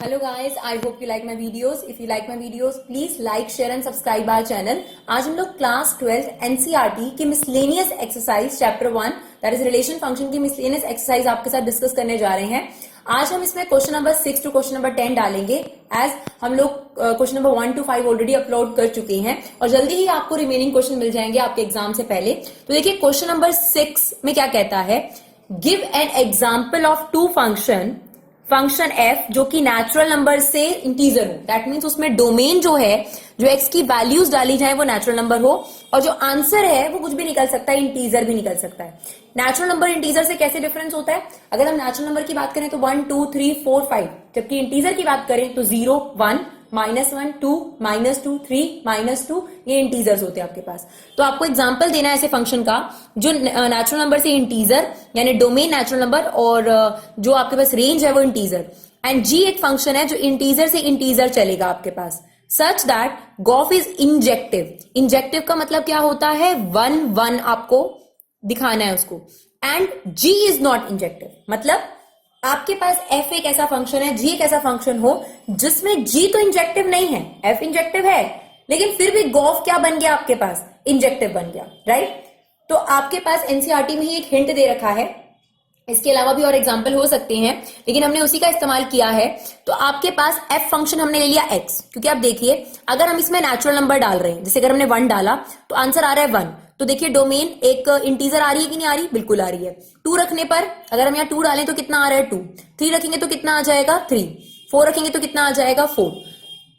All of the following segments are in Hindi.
Hello guys, I hope you like my videos. If you like my videos please like, share and subscribe our channel. आज हम लोग क्लास 12 एनसीईआरटी की miscellaneous exercise chapter 1 that is relation function की मिसलेनियस एक्सरसाइज आपके साथ डिस्कस करने जा रहे हैं. आज हम इसमें question number 6 to question number 10 डालेंगे एज हम लोग question number 1 to 5 already upload कर चुके हैं और जल्दी ही आपको रिमेनिंग क्वेश्चन मिल जाएंगे आपके एग्जाम से पहले. तो देखिए क्वेश्चन नंबर 6 में क्या कहता है, give an example of two function f जो कि नेचुरल नंबर से इंटीजर हो. दैट मीन्स उसमें डोमेन जो है, जो x की वैल्यूज डाली जाए वो नेचुरल नंबर हो और जो आंसर है वो कुछ भी निकल सकता है, इंटीजर भी निकल सकता है. नेचुरल नंबर इंटीजर से कैसे डिफरेंस होता है? अगर हम नेचुरल नंबर की बात करें तो 1 2 3 4 5, जबकि इंटीजर की बात करें तो 0 1 -1 2 -2 3 -2, ये इंटीजर्स होते हैं आपके पास. तो आपको एग्जांपल देना है ऐसे फंक्शन का जो नेचुरल नंबर से इंटीजर यानी डोमेन नेचुरल नंबर और जो आपके पास रेंज है वो इंटीजर. एंड जी एक फंक्शन है जो इंटीजर से इंटीजर चलेगा आपके पास such that gof is injective. Injective का मतलब क्या होता है? 1 1 आपको दिखाना है उसको. And g is not injective, मतलब आपके पास f एक ऐसा फंक्शन है, g एक ऐसा फंक्शन हो जिसमें g तो इंजेक्टिव नहीं है, f इंजेक्टिव है, लेकिन फिर भी गॉफ क्या बन गया आपके पास? इंजेक्टिव बन गया, राइट? तो आपके पास एनसीईआरटी में ही एक हिंट दे रखा है. इसके अलावा भी और एग्जाम्पल हो सकते हैं लेकिन हमने उसी का इस्तेमाल किया है. तो आपके पास f फंक्शन हमने ले लिया x, क्योंकि आप देखिए अगर हम इसमें नेचुरल नंबर डाल रहे हैं, जैसे अगर हमने 1 डाला तो आंसर आ रहा है 1. तो देखिए डोमेन एक इंटीजर आ रही है कि नहीं आ रही? बिल्कुल आ रही है. 2 रखने पर अगर हम यहाँ 2 डालें तो कितना आ रहा है? 2. 3 रखेंगे तो कितना आ जाएगा? 3. 4 रखेंगे तो कितना आ जाएगा? 4.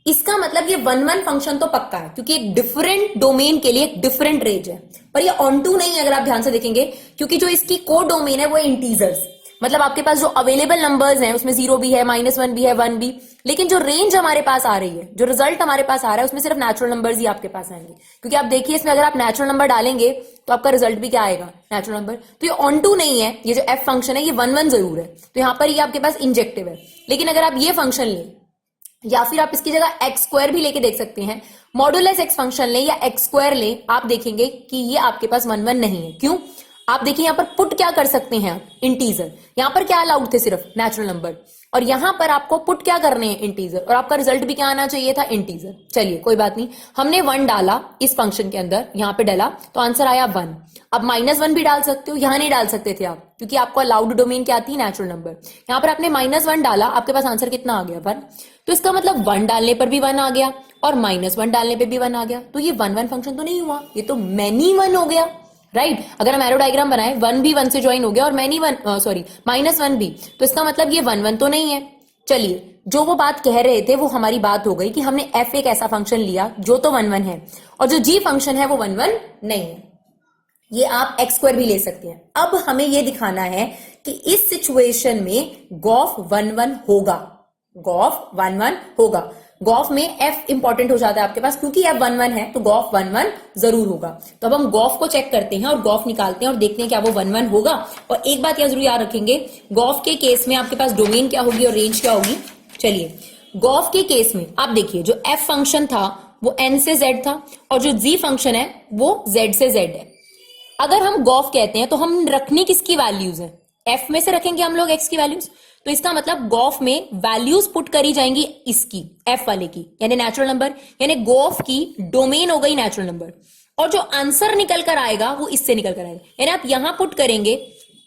इसका मतलब ये 1 1 फंक्शन तो पक्का है, क्योंकि एक डिफरेंट डोमेन के लिए एक डिफरेंट रेंज है. पर ये ऑन टू नहीं है अगर आप ध्यान से देखेंगे, क्योंकि जो इसकी कोड डोमेन है वो इंटीजर्स, मतलब आपके पास जो अवेलेबल नंबर्स हैं उसमें 0 भी है, -1 भी है, 1 भी, लेकिन जो रेंज हमारे पास आ रही है, जो रिजल्ट हमारे पास आ रहा है उसमें सिर्फ नेचुरल नंबर्स ही आपके पास आएंगे. क्योंकि आप देखिए इसमें अगर आप नेचुरल नंबर डालेंगे तो आपका रिजल्ट भी क्या आएगा? Natural number. तो ये ऑन टू नहीं है, ये जो f फंक्शन है ये 1 1 जरूर है, तो यहां पर ये आपके पास इंजेक्टिव है. लेकिन अगर आप ये फंक्शन लें या फिर आप इसकी जगह x² भी लेके देख सकते हैं, मॉडुलस x फंक्शन लें या x² लें, आप देखेंगे कि ये आपके पास 1 1 नहीं है. क्यों? आप देखिए यहां पर पुट क्या कर सकते हैं आप? इंटीजर. यहां पर क्या अलाउड थे? सिर्फ नेचुरल नंबर. और यहां पर आपको पुट क्या करने हैं? इंटीजर. और आपका रिजल्ट भी क्या आना चाहिए था? इंटीजर. चलिए कोई बात नहीं, हमने 1 डाला इस फंक्शन के अंदर, यहां पे डाला तो आंसर आया 1. अब -1 भी डाल सकते हो, यहां नहीं डाल सकते थे आप, क्योंकि आपको अलाउड डोमेन क्या थी? Natural number. यहां पर आपने -1 डाला, आपके पास आंसर कितना आ गया? 1. तो इसका मतलब 1 डालने पर भी 1 आ गया और -1 डालने पर भी 1 आ गया. तो ये 1 1 फंक्शन तो नहीं हुआ, ये तो मैनी 1 हो गया, राइट? अगर हम एरो डायग्राम बनाए, 1 भी 1 से ज्वाइन हो गया और मैनी 1 -1 भी, तो इसका मतलब ये 1 1 तो नहीं है. चलिए जो वो बात कह रहे थे वो हमारी बात हो गई कि हमने f एक ऐसा फंक्शन लिया जो तो 1 1 है और जो g फंक्शन है वो 1 1 नहीं है. ये आप x² भी ले सकते हैं. अब हमें ये दिखाना है कि इस सिचुएशन में गॉफ 1 1 होगा. गॉफ 1 1 होगा. गॉफ में f इंपॉर्टेंट हो जाता है आपके पास, क्योंकि f 1 1 है तो गॉफ 1 1 जरूर होगा. तो अब हम गॉफ को चेक करते हैं और गॉफ निकालते हैं और देखते हैं क्या वो 1 1 होगा. और एक बात यह जरूर याद रखेंगे, गॉफ के केस में आपके पास डोमेन क्या होगी और रेंज क्या होगी. चलिए गॉफ के केस में आप देखिए जो f फंक्शन था वो n से z था और जो g फंक्शन है वो z से z है. अगर हम गॉफ कहते हैं तो हम रखनी किसकी वैल्यूज है? f में से रखेंगे हम लोग x की वैल्यूज. तो इसका मतलब गॉफ में वैल्यूज पुट करी जाएंगी इसकी, f वाले की, यानी नेचुरल नंबर, यानी गॉफ की डोमेन हो गई नेचुरल नंबर. और जो आंसर निकल कर आएगा वो इससे निकल कर आएगा, यानी आप यहां पुट करेंगे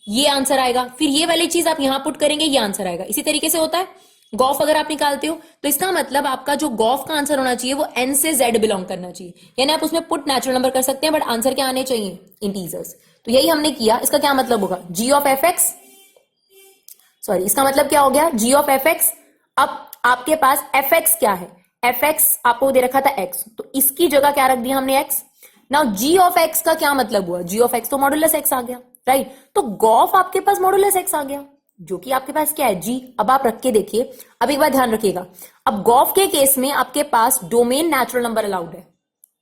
ये आंसर आएगा, फिर ये वाली चीज आप यहां पुट करेंगे ये आंसर आएगा. इसी तरीके से होता है गॉफ अगर आप निकालते हो. तो इसका मतलब आपका जो गॉफ का आंसर होना चाहिए वो n से z बिलोंग करना चाहिए, यानी आप उसमें पुट नेचुरल नंबर कर सकते हैं बट आंसर क्या आने चाहिए? इंटीजर्स. तो यही हमने किया. इसका क्या मतलब होगा? g ऑफ fx, सॉरी इसका मतलब क्या हो गया? g of fx. अब आपके पास fx क्या है? fx आपको दे रखा था x, तो इसकी जगह क्या रख दिया हमने? x. Now g of x का क्या मतलब हुआ? g ऑफ x तो मॉडुलस x आ गया, राइट? तो गॉफ आपके पास मॉडुलस x आ गया, जो कि आपके पास क्या है? g. अब आप रख के देखिए. अब एक बात ध्यान रखिएगा, अब गॉफ के केस में आपके पास डोमेन नेचुरल नंबर अलाउड है.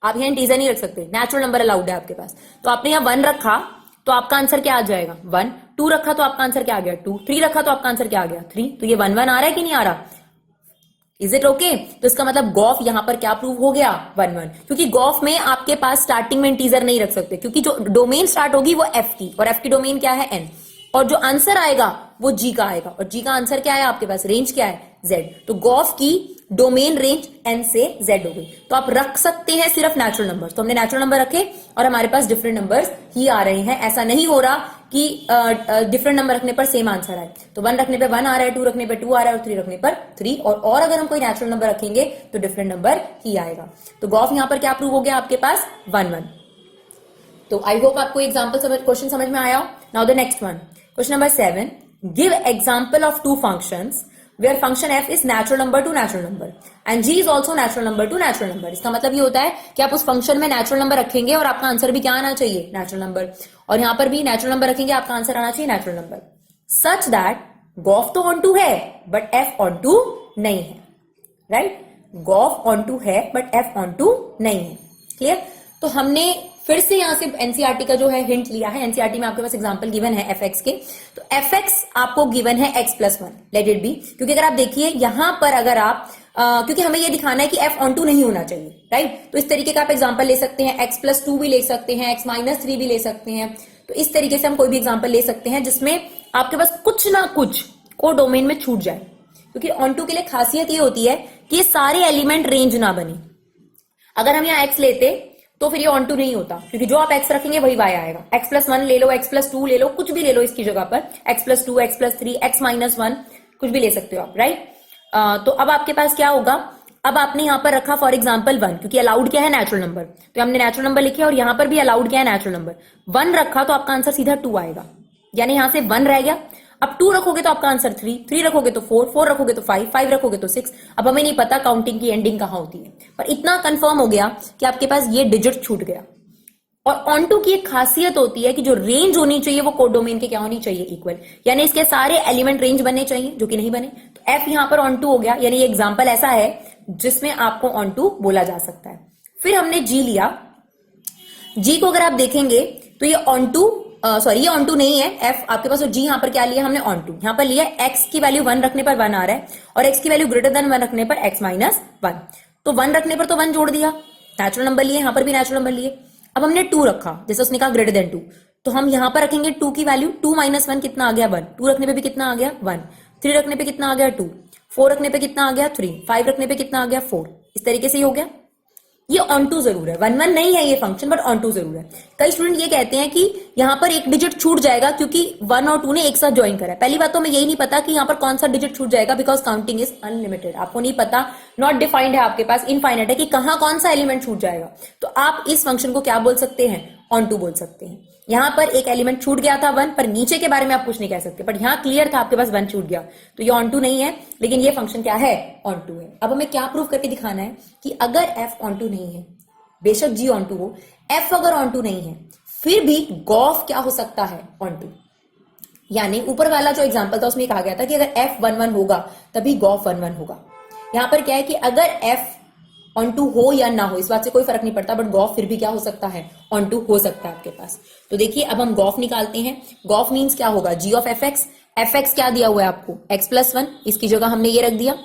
आप यहाँ इंटीजर नहीं रख सकते, नेचुरल नंबर अलाउड है आपके पास. तो आपने यहाँ 1 रखा तो आपका आंसर क्या आ जाएगा? 1. 2 रखा तो आपका आंसर क्या आ गया? 2. 3 रखा तो आपका आंसर क्या आ गया? 3. तो ये 1 1 आ रहा है कि नहीं आ रहा? Is it okay? तो इसका मतलब गॉफ यहां पर क्या प्रूव हो गया? 1 1. क्योंकि गॉफ में आपके पास स्टार्टिंग में इंटीजर नहीं रख सकते, क्योंकि जो डोमेन स्टार्ट होगी वो f की, और f की डोमेन क्या है? n. और जो आंसर आएगा वो g का आएगा, और g का आंसर क्या है आपके पास? रेंज क्या है? जेड। तो गॉफ की डोमेन रेंज एन से जेड हो गई। तो आप रख सकते हैं सिर्फ नेचुरल नंबर, तो हमने नेचुरल नंबर रखे और हमारे पास डिफरेंट नंबर्स ही आ रहे हैं। ऐसा नहीं हो रहा कि डिफरेंट नंबर रखने पर सेम आंसर आए। तो 1 रखने पे 1 आ रहा है, 2 रखने पे 2 आ रहा है और 3 रखने पर 3, और अगर हम कोई नेचुरल नंबर रखेंगे तो डिफरेंट नंबर ही आएगा। तो गॉफ यहां पर क्या प्रूव हो गया आपके पास 1 1। तो आई होप आपको एग्जाम्पल क्वेश्चन समझ में आया। Now the next one, question number 7, give example of two functions where function f is natural number to natural number and g is also natural number to natural number। इसका मतलब ये होता है कि आप उस फंक्शन में नेचुरल नंबर रखेंगे और आपका आंसर भी क्या आना चाहिए, नेचुरल नंबर, और यहां पर भी नेचुरल नंबर रखेंगे, आपका आंसर आना चाहिए natural number. Such that gof तो ऑन टू है बट एफ ऑन टू नहीं है, राइट? गॉफ ऑन टू है बट एफ ऑन टू नहीं है। क्लियर? तो हमने फिर से यहां से एनसीईआरटी का जो है हिंट लिया है। एनसीईआरटी में आपके पास एग्जांपल गिवन है एफ एक्स के, तो एफ एक्स आपको गिवन है x plus 1, let it be. क्योंकि अगर आप देखिए यहां पर अगर आप क्योंकि हमें ये दिखाना है कि एफ ऑन टू नहीं होना चाहिए, राइट? तो इस तरीके का आप एग्जाम्पल ले सकते हैं, एक्स प्लस 2 भी ले सकते हैं, एक्स माइनस 3 भी ले सकते हैं। तो इस तरीके से हम कोई भी एग्जाम्पल ले सकते हैं जिसमें आपके पास कुछ ना कुछ को डोमेन में छूट जाए। क्योंकि ऑन टू के लिए खासियत ये होती है कि ये सारे एलिमेंट रेंज ना बने। अगर हम यहाँ एक्स लेते तो फिर ये ऑन टू नहीं होता, क्योंकि जो आप एक्स रखेंगे वही वाई आएगा। एक्स प्लस 1 ले लो, एक्स प्लस 2 ले लो, कुछ भी ले लो इसकी जगह पर, x plus 2, x plus 3, x minus 1, कुछ भी ले सकते हो आप, राइट? तो अब आपके पास क्या होगा, अब आपने यहां पर रखा फॉर एग्जाम्पल 1, क्योंकि अलाउड क्या है, नेचुरल नंबर, तो हमने नेचुरल नंबर लिखे और यहां पर भी अलाउड क्या है, नेचुरल नंबर। 1 रखा तो आपका आंसर सीधा 2 आएगा, यानी यहां से 1 रह गया। अब 2 रखोगे तो आपका आंसर 3, 3 रखोगे तो 4, 4 रखोगे तो 5, 5 रखोगे तो 6। अब हमें नहीं पता काउंटिंग की एंडिंग कहां होती है, पर इतना कंफर्म हो गया कि आपके पास ये डिजिट छूट गया। और ऑन टू की एक खासियत होती है कि जो रेंज होनी चाहिए वो कोडोमेन के क्या होनी चाहिए, इक्वल, यानी इसके सारे एलिमेंट रेंज बनने चाहिए, जो कि नहीं बने। तो एफ यहां पर ऑन टू हो गया, यानी ये एग्जांपल ऐसा है जिसमें आपको ऑन टू बोला जा सकता है। फिर हमने जी लिया, जी को अगर आप देखेंगे तो ये ऑन टू ये ऑन टू नहीं है एफ आपके पास। तो जी यहां पर क्या लिया हमने, ऑन टू। यहां पर लिया एक्स की वैल्यू 1 रखने पर 1 आ रहा है और एक्स की वैल्यू ग्रेटर देन 1 रखने पर एक्स माइनस 1। तो 1 रखने पर तो 1 जोड़ दिया, नेचुरल नंबर लिए, यहां पर भी नेचुरल नंबर लिए। अब हमने 2 रखा, जैसे उसने कहा ग्रेटर देन 2, तो हम यहां पर रखेंगे 2 की वैल्यू, 2 माइनस 1 कितना आ गया, 1। 2 रखने पे भी कितना आ गया, 1। 3 रखने पे कितना आ गया, 2। 4 रखने पे कितना आ गया, 3। 5 रखने पे कितना आ गया, 4। इस तरीके से ही हो गया। ये ऑन टू जरूर है, 1 1 नहीं है ये फंक्शन, बट ऑन टू जरूर है। कई स्टूडेंट ये कहते हैं कि यहां पर एक डिजिट छूट जाएगा क्योंकि 1 और 2 ने एक साथ ज्वाइन करा है। पहली बात तो हमें यही नहीं पता कि यहां पर कौन सा डिजिट छूट जाएगा, बिकॉज काउंटिंग इज अनलिमिटेड। आपको नहीं पता, नॉट डिफाइंड है आपके पास, इनफाइनाइट है कि कहां कौन सा एलिमेंट छूट जाएगा। तो आप इस फंक्शन को क्या बोल सकते हैं, ऑन टू बोल सकते हैं। यहां पर एक एलिमेंट छूट गया था 1, पर नीचे के बारे में आप कुछ नहीं कह सकते, बट यहां क्लियर था आपके पास 1 छूट गया, तो ये ऑन टू नहीं है, लेकिन ये फंक्शन क्या है, ऑन टू है। अब हमें क्या प्रूव करके दिखाना है कि अगर एफ ऑन टू नहीं है, बेशक जी ऑन टू हो, एफ अगर ऑन टू नहीं है, फिर भी गॉफ क्या हो सकता है, ऑन टू। यानी ऊपर वाला जो एग्जांपल था उसमें कहा गया था कि अगर एफ 1 1 होगा तभी गॉफ 1 1 होगा। यहां पर क्या है कि अगर एफ ऑन टू हो या ना हो इस बात से कोई फर्क नहीं पड़ता, बट गॉफ फिर भी क्या हो सकता है, ऑन टू हो सकता है आपके पास। तो देखिए अब हम गॉफ निकालते हैं। गॉफ मीन्स क्या होगा, G of F X. F X क्या दिया हुआ है आपको, एक्स प्लस 1, इसकी जगह हमने ये रख दिया।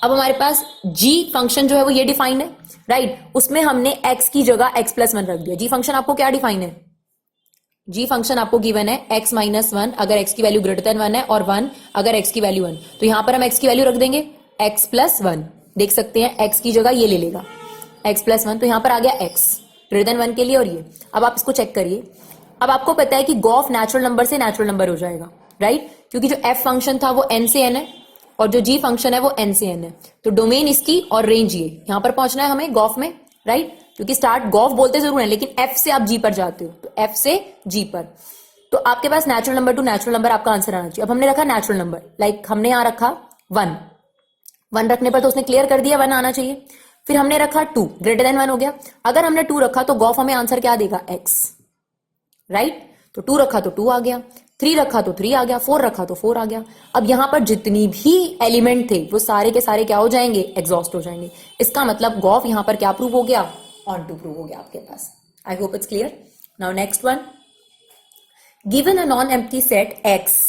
अब हमारे पास जी फंक्शन जो है वो ये डिफाइंड है, राइट? उसमें हमने एक्स की जगह एक्स प्लस 1 रख दिया। जी फंक्शन आपको क्या डिफाइन है, जी फंक्शन आपको गिवन है एक्स माइनस 1 अगर एक्स की वैल्यू ग्रेटर देन 1 है, और 1 अगर एक्स की वैल्यू 1। तो यहां पर हम एक्स की वैल्यू रख देंगे एक्स प्लस 1। देख सकते हैं एक्स की जगह ये ले लेगा एक्स प्लस 1, तो यहां पर आ गया एक्स ग्रेटर देन 1 के लिए। और ये अब आप इसको चेक करिए, अब आपको पता है कि गॉफ नेचुरल नंबर से नेचुरल नंबर हो जाएगा, राइट? क्योंकि जो एफ फंक्शन था वो एन से एन है और जो जी फंक्शन है वो एन से एन है। तो डोमेन इसकी और रेंज ये, यहां पर पहुंचना है हमें गॉफ में, राइट? क्योंकि स्टार्ट गॉफ बोलते जरूर है, लेकिन एफ से आप जी पर जाते हो, तो एफ से जी पर। तो आपके पास natural number to natural number आपका आंसर आना चाहिए। अब हमने रखा नेचुरल नंबर, लाइक हमने यहां रखा 1, 1 रखने पर तो उसने क्लियर कर दिया 1 आना चाहिए। फिर हमने रखा 2, ग्रेटर देन 1 हो गया। अगर हमने 2 रखा तो गॉफ हमें आंसर क्या देगा, एक्स, राइट? तो 2 रखा तो 2 आ गया, 3 रखा तो 3 आ गया, 4 रखा तो 4 आ गया। अब यहां पर जितनी भी एलिमेंट थे वो सारे के सारे क्या हो जाएंगे, एग्जॉस्ट हो जाएंगे। इसका मतलब गॉफ यहां पर क्या प्रूव हो गया, ऑन टू प्रूव हो गया आपके पास। I hope it's clear. Now next one, given a non empty set X,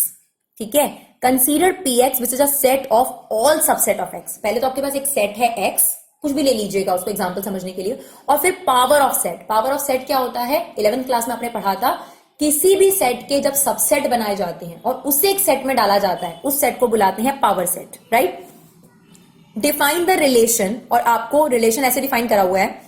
ठीक है, consider P X which is a set of all subset of X. पहले तो आपके पास एक सेट है एक्स, कुछ भी ले लीजिएगा उसको एग्जाम्पल समझने के लिए, और फिर power of set. Power of set क्या होता है, 11th क्लास में आपने पढ़ा था, किसी भी सेट के जब सबसेट बनाए जाते हैं और उसे एक सेट में डाला जाता है, उस सेट को बुलाते हैं power set, right? Define the relation, और आपको रिलेशन ऐसे डिफाइन करा हुआ है,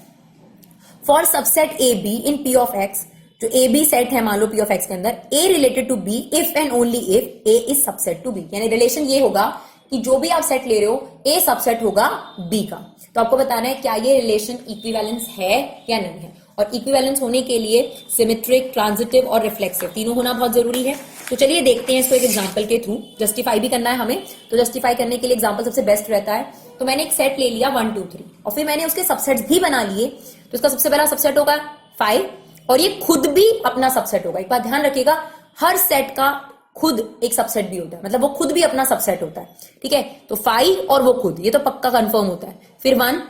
for subset A B in P of x, जो ए बी सेट है मान लो पी ऑफ एक्स के अंदर, A related to B if and only if A is subset to B. यानी रिलेशन ये होगा कि जो भी आप सेट ले रहे हो ए सबसेट होगा बी का। तो आपको बताना है क्या ये रिलेशन इक्विवेलेंस है या नहीं है, और इक्विवेलेंस होने के लिए सिमेट्रिक, ट्रांजिटिव और रिफ्लेक्सिव तीनों होना बहुत जरूरी है। तो चलिए देखते हैं इसको एक एग्जांपल के थ्रू, जस्टिफाई भी करना है हमें, तो जस्टिफाई करने के लिए एग्जांपल सबसे बेस्ट रहता है। तो मैंने एक सेट ले लिया 1 2 3 और फिर मैंने उसके सबसेट्स भी बना लिए। तो इसका सबसे पहला सबसेट होगा 5 और ये खुद भी अपना सबसेट होगा। एक बात ध्यान रखिएगा, हर सेट का खुद एक सबसेट भी होता है, मतलब वो खुद भी अपना सबसेट होता है, ठीक है। तो 5 और वो खुद, ये तो पक्का कंफर्म होता है। फिर 1,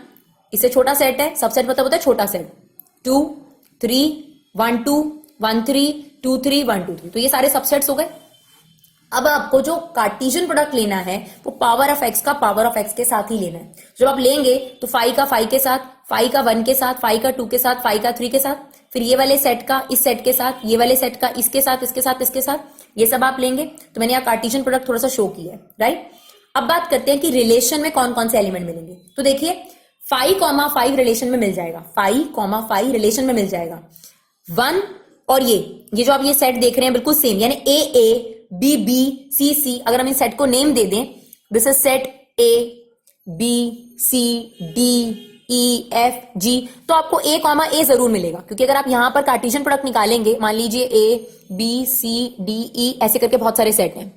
इससे छोटा सेट है, सबसेट मतलब होता है छोटा सेट। 2 3 1 2 1 3 2 3 1 2 3, तो ये सारे सबसेट्स हो गए। अब आपको जो कार्टेशियन प्रोडक्ट लेना है वो पावर ऑफ एक्स का पावर ऑफ एक्स के साथ ही लेना है। जब आप लेंगे तो 5 का 5 के साथ, 5 का 1 के साथ, 5 का 2 के साथ, 5 का 3 के साथ, फिर ये वाले सेट का इस सेट के साथ, ये वाले सेट का इसके साथ, इसके साथ, इसके साथ, ये सब आप लेंगे। तो मैंने यहाँ कार्टेशियन प्रोडक्ट थोड़ा सा शो किया है, राइट। अब बात करते हैं कि रिलेशन में कौन कौन से एलिमेंट मिलेंगे। तो देखिए 5, 5 रिलेशन में मिल जाएगा, 5, 5 रिलेशन में मिल जाएगा। 1 और ये जो आप ये सेट देख रहे हैं बिल्कुल सेम, यानी ए बी बी सी सी, अगर हम इन सेट को नेम दे दें, this is set A B C D E F G, तो आपको ए जरूर मिलेगा, क्योंकि अगर आप यहां पर कार्टेशियन प्रोडक्ट निकालेंगे, मान लीजिए ए बी सी डी ई ऐसे करके बहुत सारे सेट हैं,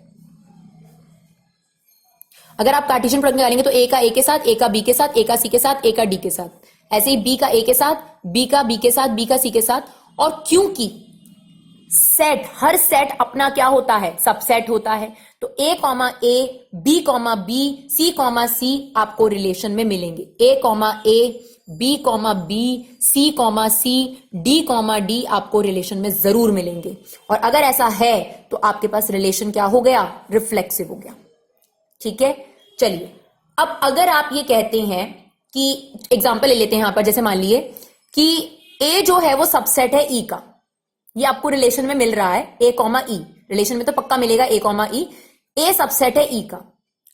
अगर आप कार्टेशियन प्रोडक्ट निकालेंगे तो ए का ए के साथ, ए का बी के साथ, ए का सी के साथ, ए का डी के साथ, ऐसे ही बी का ए के साथ, बी का बी के साथ, बी का सी के साथ। और क्योंकि सेट, हर सेट अपना क्या होता है, सबसेट होता है, तो ए बी सी सी आपको रिलेशन में मिलेंगे। ए बी सी डी आपको रिलेशन में जरूर मिलेंगे। और अगर ऐसा है तो आपके पास रिलेशन क्या हो गया, रिफ्लेक्सिव हो गया, ठीक है। चलिए अब अगर आप ये कहते हैं कि एग्जांपल ले लेते हैं यहां पर, जैसे मान लिए कि ए जो है वो सबसेट है ई का, ये आपको रिलेशन में मिल रहा है ए ई, रिलेशन में तो पक्का मिलेगा ए ए सबसेट है ई का।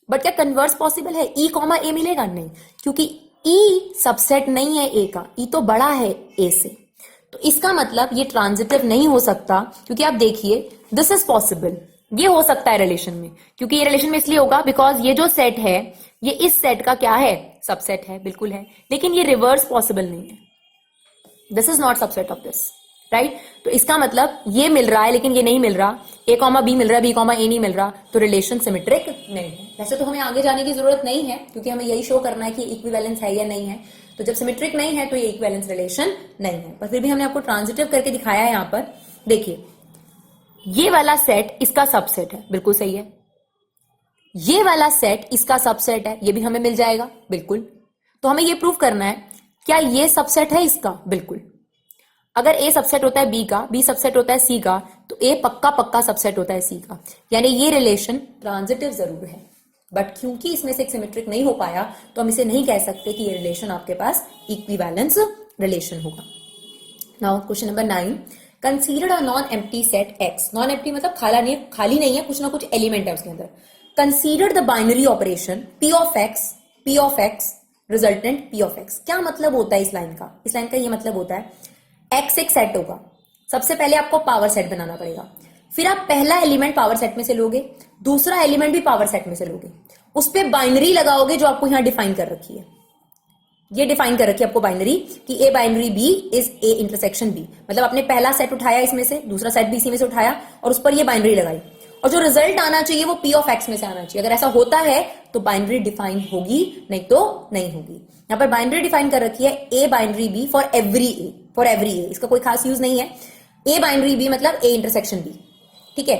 बट क्या कन्वर्स पॉसिबल है, ई ए मिलेगा? नहीं, क्योंकि ई सबसेट नहीं है ए का, ई तो बड़ा है ए से। तो इसका मतलब ये ट्रांजिटिव नहीं हो सकता, क्योंकि आप देखिए दिस इज पॉसिबल, ये हो सकता है रिलेशन में, क्योंकि ये रिलेशन में इसलिए होगा बिकॉज ये जो सेट है ये इस सेट का क्या है, सबसेट है, बिल्कुल है, लेकिन ये रिवर्स पॉसिबल नहीं है, this is not subset of this, right. तो इसका मतलब ये मिल रहा है लेकिन ये नहीं मिल रहा, ए बी मिल रहा है, बी ए नहीं मिल रहा, तो रिलेशन सिमेट्रिक नहीं है। वैसे तो हमें आगे जाने की जरूरत नहीं है, क्योंकि हमें यही शो करना है कि इक्विवेलेंस है या नहीं है। तो जब सिमेट्रिक नहीं है तो ये इक्विवेलेंस रिलेशन नहीं है, पर फिर भी हमने आपको ट्रांजिटिव करके दिखाया है। यहां पर देखिए ये वाला सेट इसका सबसेट है, बिल्कुल सही है, ये वाला सेट इसका सबसेट है, ये भी हमें मिल जाएगा, बिल्कुल। तो हमें ये प्रूव करना है क्या ये सबसेट है इसका, बिल्कुल। अगर ए सबसेट होता है बी का, बी सबसेट होता है सी का, तो ए पक्का सबसेट होता है सी का, यानी ये रिलेशन ट्रांजिटिव जरूर है। बट क्योंकि इसमें से एक सिमेट्रिक नहीं हो पाया तो हम इसे नहीं कह सकते कि ये रिलेशन आपके पास इक्विवेलेंस रिलेशन होगा। Now question number 9, consider a non empty set x. Non empty मतलब खाली नहीं है, कुछ ना कुछ एलिमेंट है उसके अंदर। Consider the binary operation P of x resultant P of x. क्या मतलब होता है इस लाइन का? इस लाइन का ये मतलब होता है एक्स एक सेट होगा, सबसे पहले आपको पावर सेट बनाना पड़ेगा, फिर आप पहला एलिमेंट पावर सेट में से लोगे, दूसरा एलिमेंट भी पावर सेट में से लोगे, उस पे बाइनरी लगाओगे जो आपको यहां डिफाइन कर रखी है। ये डिफाइन कर रखी है आपको बाइनरी कि A binary B is A intersection B, मतलब आपने पहला सेट उठाया इसमें से, दूसरा सेट भी इसी में से उठाया और उस पर ये बाइनरी लगाई, और जो रिजल्ट आना चाहिए वो पी ऑफ एक्स में से आना चाहिए। अगर ऐसा होता है तो बाइनरी डिफाइन होगी, नहीं तो नहीं होगी। यहां पर बाइनरी डिफाइन कर रखी है A binary B for every A, इसका कोई खास यूज नहीं है। ए बाइनरी बी मतलब ए इंटरसेक्शन बी, ठीक है।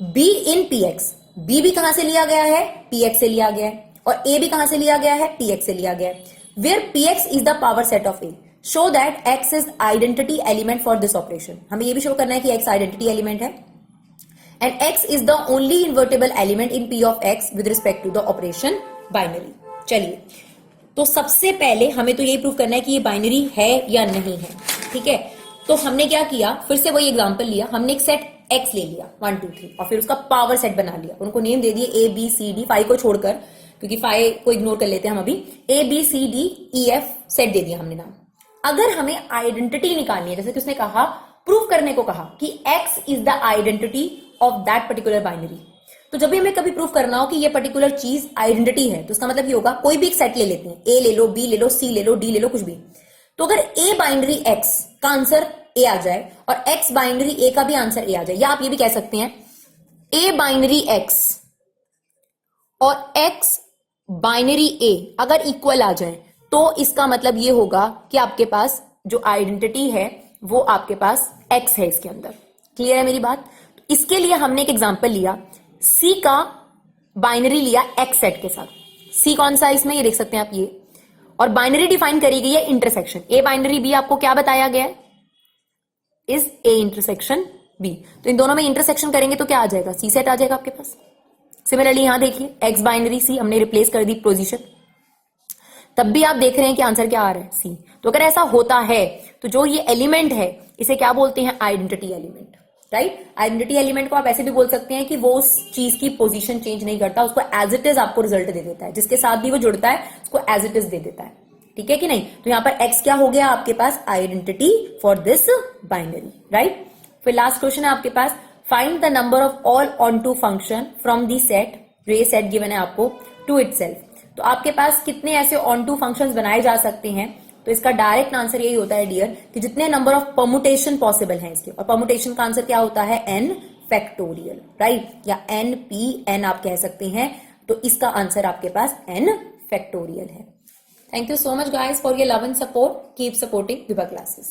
B in P X, B भी कहां से लिया गया है, पी एक्स से लिया गया है, और ए भी कहां से लिया गया है, पी एक्स से लिया गया है। Where P X is the power set of A, show that X is identity element for this operation. हमें ये भी शो करना है कि एक्स आइडेंटिटी एलिमेंट है, and x is the only invertible element in p of x with respect to the operation binary। चलिए तो सबसे पहले हमें तो यही प्रूव करना है कि ये बाइनरी है या नहीं है, ठीक है। तो हमने क्या किया, फिर से वही एग्जांपल लिया, हमने एक सेट x ले लिया 1 2 3 और फिर उसका पावर सेट बना लिया, उनको नेम दे दिए a b c d, 5 को छोड़कर क्योंकि 5 को इग्नोर कर लेते हैं हम अभी। ABCDEF सेट दे दिया हमने नाम। अगर हमें आइडेंटिटी निकालनी है, जैसे कि उसने कहा, प्रूव करने को कहा कि X is the identity of that particular binary, तो जब भी हमें कभी प्रूफ करना हो कि ये पर्टिकुलर चीज आइडेंटिटी है, तो इसका मतलब ये होगा, कोई भी एक सेट ले लेते हैं, A ले लो, B ले लो, C ले लो, D ले लो, कुछ भी, तो अगर A बाइनरी X का आंसर A आ जाए और X बाइनरी A का भी आंसर A आ जाए, या आप ये भी कह सकते हैं A बाइनरी X और X बाइनरी A अगर इक्वल आ जाए, तो इसका मतलब ये होगा कि आपके पास जो आइडेंटिटी है वो आपके पास X है इसके अंदर। क्लियर है मेरी बात? इसके लिए हमने एक एग्जांपल लिया, C का बाइनरी लिया X सेट के साथ। C कौन सा है इसमें, ये देख सकते हैं आप, ये, और बाइनरी डिफाइन करी गई है इंटरसेक्शन। A बाइनरी B आपको क्या बताया गया है, इज A इंटरसेक्शन B। तो इन दोनों में इंटरसेक्शन करेंगे तो क्या आ जाएगा, C सेट आ जाएगा आपके पास। सिमिलरली यहां देखिए, X बाइनरी C हमने रिप्लेस कर दी पोजीशन, तब भी आप देख रहे हैं कि आंसर क्या आ रहा है, C। तो अगर ऐसा होता है तो जो ये एलिमेंट है इसे क्या बोलते हैं, identity element, right. Identity element को आप ऐसे भी बोल सकते हैं कि वो उस चीज की पोजीशन चेंज नहीं करता, उसको एज इट इज आपको रिजल्ट दे देता है, जिसके साथ भी वो जुड़ता है उसको एज इट इज दे देता है, ठीक है कि नहीं। तो यहां पर X क्या हो गया आपके पास, identity for this binary, right. फिर लास्ट क्वेश्चन है आपके पास, find the number of all onto function from the set, जो ये सेट गिवन है आपको, टू इटसेल्फ। तो आपके पास कितने ऐसे ऑन टू फंक्शंस बनाए जा सकते हैं, तो इसका डायरेक्ट आंसर यही होता है डियर, कि जितने नंबर ऑफ परमुटेशन पॉसिबल हैं इसके, और परमुटेशन का आंसर क्या होता है, n फैक्टोरियल, राइट, या NPN आप कह सकते हैं। तो इसका आंसर आपके पास n फैक्टोरियल है। Thank you so much guys for your love and support. Keep supporting Vibha classes.